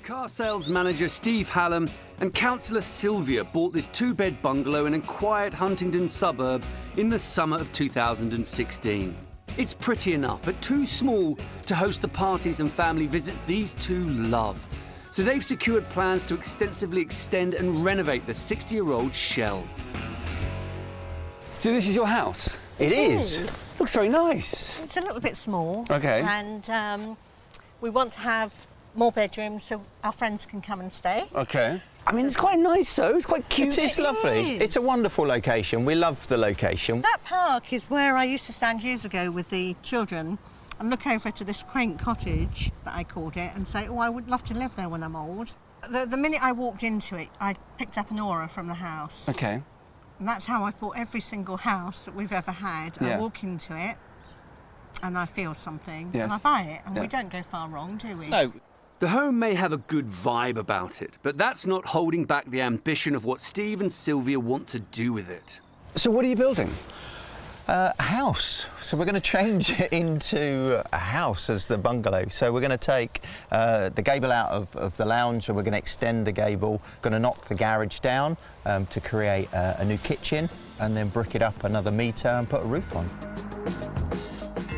Car sales manager Steve Hallam and councillor Sylvia bought this two-bed bungalow in a quiet Huntingdon suburb in the summer of 2016. It's pretty enough, but too small to host the parties and family visits these two love. So they've secured plans to extensively extend and renovate the 60-year-old shell. So this is your house? It is. Looks very nice. It's a little bit small. Okay. And we want to have more bedrooms so our friends can come and stay. Okay. I mean, it's quite nice, though. It's quite cute. It is lovely. It's a wonderful location. We love the location. That park is where I used to stand years ago with the children and look over to this quaint cottage, that I called it, and say, oh, I would love to live there when I'm old. The minute I walked into it, I picked up an aura from the house. Okay. And that's how I've bought every single house that we've ever had. Yeah. I walk into it and I feel something, Yes. and I buy it, and Yeah. we don't go far wrong, do we? No. The home may have a good vibe about it, but that's not holding back the ambition of what Steve and Sylvia want to do with it. So what are you building? A house. So we're going to change it into a house as the bungalow. So we're going to take the gable out of the lounge, and we're going to extend the gable, going to knock the garage down to create a new kitchen, and then brick it up another metre and put a roof on.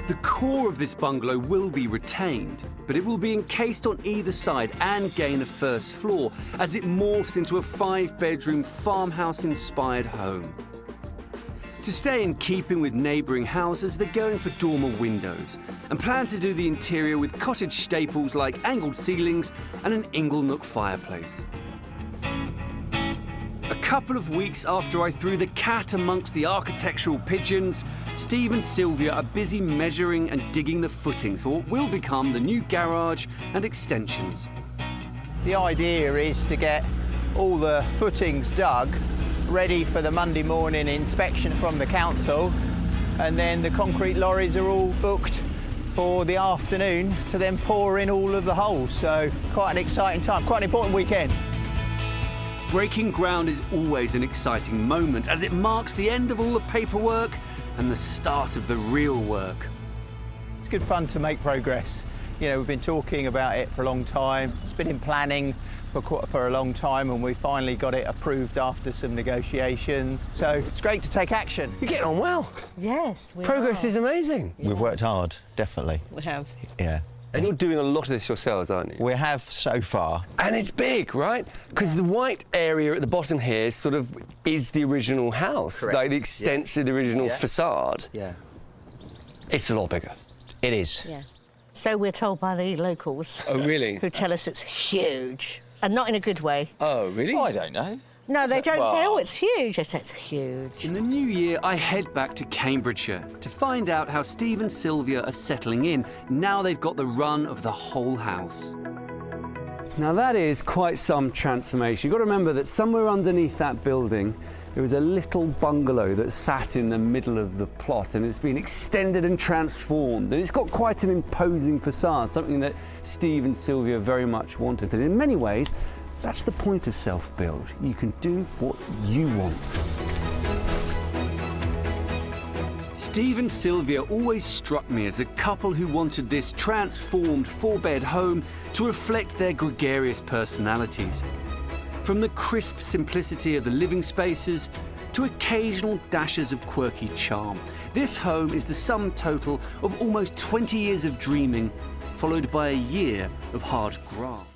The core of this bungalow will be retained, but it will be encased on either side and gain a first floor as it morphs into a 5-bedroom farmhouse-inspired home. To stay in keeping with neighbouring houses, they're going for dormer windows and plan to do the interior with cottage staples like angled ceilings and an inglenook fireplace. A couple of weeks after I threw the cat amongst the architectural pigeons, Steve and Sylvia are busy measuring and digging the footings for what will become the new garage and extensions. The idea is to get all the footings dug, ready for the Monday morning inspection from the council, and then the concrete lorries are all booked for the afternoon to then pour in all of the holes. So quite an exciting time, quite an important weekend. Breaking ground is always an exciting moment as it marks the end of all the paperwork and the start of the real work. It's good fun to make progress. You know, we've been talking about it for a long time. It's been in planning for a long time, and we finally got it approved after some negotiations. So it's great to take action. You're getting on well. Yes, we Progress are. is amazing. We've worked hard, definitely. We have. Yeah. And you're doing a lot of this yourselves, aren't you? We have so far. And it's big, right? Because the white area at the bottom here sort of is the original house, Correct. like the extent of the original Yeah. facade. Yeah. It's a lot bigger. It is. Yeah. So we're told by the locals. Oh, really? Who tell us it's huge. And not in a good way. Oh, really? I don't know. No, they don't say, well- oh, it's huge. They say it's huge. In the new year, I head back to Cambridgeshire to find out how Steve and Sylvia are settling in now they've got the run of the whole house. Now that is quite some transformation. You've got to remember that somewhere underneath that building there was a little bungalow that sat in the middle of the plot, and it's been extended and transformed, and it's got quite an imposing facade, something that Steve and Sylvia very much wanted. And in many ways, that's the point of self-build. You can do what you want. Steve and Sylvia always struck me as a couple who wanted this transformed 4-bed home to reflect their gregarious personalities. From the crisp simplicity of the living spaces to occasional dashes of quirky charm, this home is the sum total of almost 20 years of dreaming, followed by a year of hard graft.